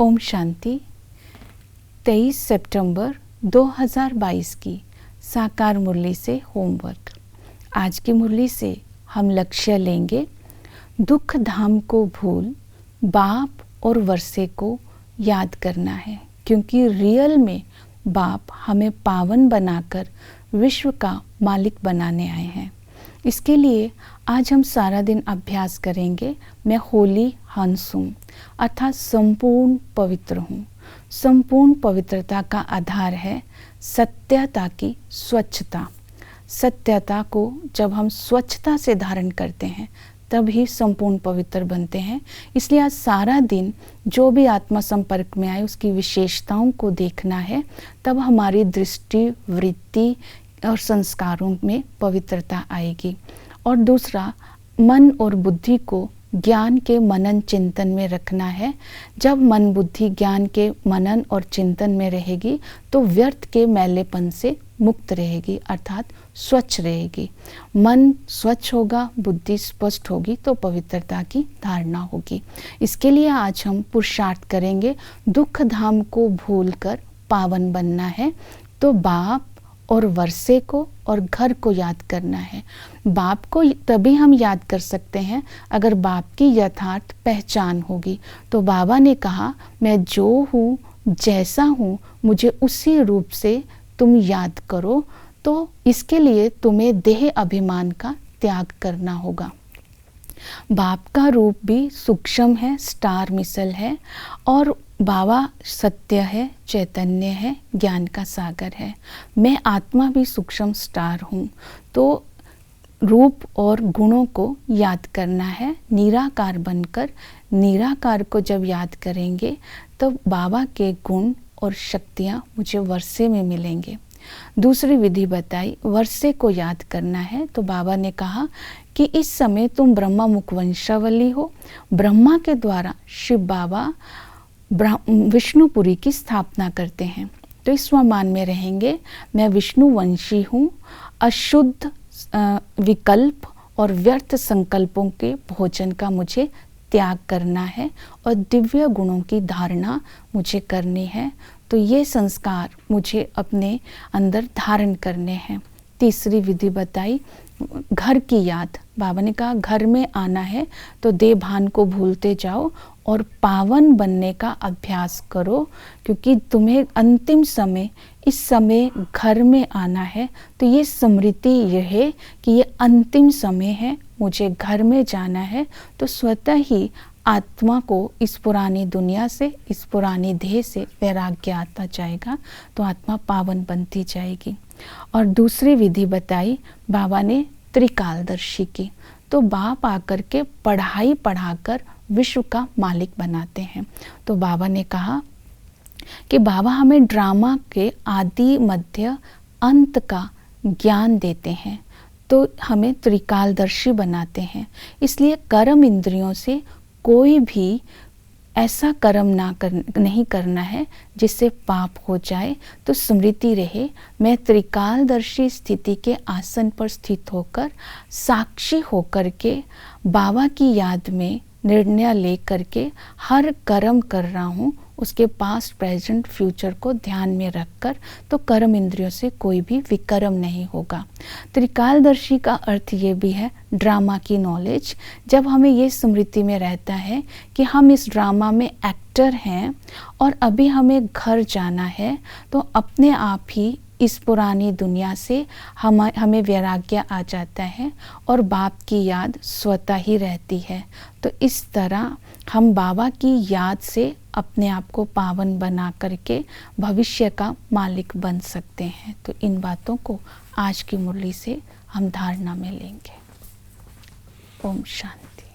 ओम शांति। 23 सितंबर 2022 की साकार मुरली से होमवर्क। आज की मुरली से हम लक्ष्य लेंगे, दुख धाम को भूल बाप और वर्षे को याद करना है, क्योंकि रियल में बाप हमें पावन बनाकर विश्व का मालिक बनाने आए हैं। इसके लिए आज हम सारा दिन अभ्यास करेंगे। मैं होली हंस हूँ, अर्थात संपूर्ण पवित्र हूँ। संपूर्ण पवित्रता का आधार है सत्यता की स्वच्छता। सत्यता को जब हम स्वच्छता से धारण करते हैं तभी संपूर्ण पवित्र बनते हैं। इसलिए आज सारा दिन जो भी आत्मा संपर्क में आए उसकी विशेषताओं को देखना है, तब हमारी दृष्टि, वृत्ति और संस्कारों में पवित्रता आएगी। और दूसरा, मन और बुद्धि को ज्ञान के मनन चिंतन में रखना है। जब मन बुद्धि ज्ञान के मनन और चिंतन में रहेगी तो व्यर्थ के मैलेपन से मुक्त रहेगी, अर्थात स्वच्छ रहेगी। मन स्वच्छ होगा, बुद्धि स्पष्ट होगी तो पवित्रता की धारणा होगी। इसके लिए आज हम पुरुषार्थ करेंगे, दुख धाम को भूलकर पावन बनना है। तो बाप और वर्षे को और घर को याद करना है। बाप को तभी हम याद कर सकते हैं अगर बाप की यथार्थ पहचान होगी। तो बाबा ने कहा, मैं जो हूँ, जैसा हूँ, मुझे उसी रूप से तुम याद करो। तो इसके लिए तुम्हें देह अभिमान का त्याग करना होगा। बाप का रूप भी सूक्ष्म है, स्टार मिसल है, और बाबा सत्य है, चैतन्य है, ज्ञान का सागर है। मैं आत्मा भी सूक्ष्म स्टार हूँ। तो रूप और गुणों को याद करना है, निराकार बनकर। निराकार को जब याद करेंगे तब बाबा के गुण और शक्तियाँ मुझे वर्षे में मिलेंगे। दूसरी विधि बताई, वर्षे को याद करना है। तो बाबा ने कहा कि इस समय तुम ब्रह्मा मुखवंशावली हो। ब्रह्मा के द्वारा शिव बाबा विष्णुपुरी की स्थापना करते हैं। तो इस स्वमान में रहेंगे, मैं विष्णुवंशी हूँ। अशुद्ध विकल्प और व्यर्थ संकल्पों के भोजन का मुझे त्याग करना है और दिव्य गुणों की धारणा मुझे करनी है। तो ये संस्कार मुझे अपने अंदर धारण करने हैं। तीसरी विधि बताई, घर की याद। बाबा ने कहा घर में आना है तो देह भान को भूलते जाओ और पावन बनने का अभ्यास करो, क्योंकि तुम्हें अंतिम समय इस समय घर में आना है। तो ये स्मृति यह है कि ये अंतिम समय है, मुझे घर में जाना है। तो स्वतः ही आत्मा को इस पुरानी दुनिया से, इस पुरानी देह से वैराग्य आता जाएगा, तो आत्मा पावन बनती जाएगी। और दूसरी विधि बताई बाबा ने त्रिकालदर्शी की। तो बाप आकर के पढ़ाई पढ़ाकर विश्व का मालिक बनाते हैं। तो बाबा ने कहा कि बाबा हमें ड्रामा के आदि मध्य अंत का ज्ञान देते हैं, तो हमें त्रिकालदर्शी बनाते हैं। इसलिए कर्म इंद्रियों से कोई भी ऐसा कर्म नहीं करना है जिससे पाप हो जाए। तो स्मृति रहे, मैं त्रिकालदर्शी स्थिति के आसन पर स्थित होकर, साक्षी होकर के बाबा की याद में निर्णय ले करके हर कर्म कर रहा हूँ, उसके पास्ट, प्रेजेंट, फ्यूचर को ध्यान में रखकर। तो कर्म इंद्रियों से कोई भी विकर्म नहीं होगा। त्रिकालदर्शी का अर्थ ये भी है ड्रामा की नॉलेज। जब हमें ये स्मृति में रहता है कि हम इस ड्रामा में एक्टर हैं और अभी हमें घर जाना है, तो अपने आप ही इस पुरानी दुनिया से हमें वैराग्य आ जाता है और बाप की याद स्वतः ही रहती है। तो इस तरह हम बाबा की याद से अपने आप को पावन बना करके भविष्य का मालिक बन सकते हैं। तो इन बातों को आज की मुरली से हम धारणा में लेंगे। ओम शांति।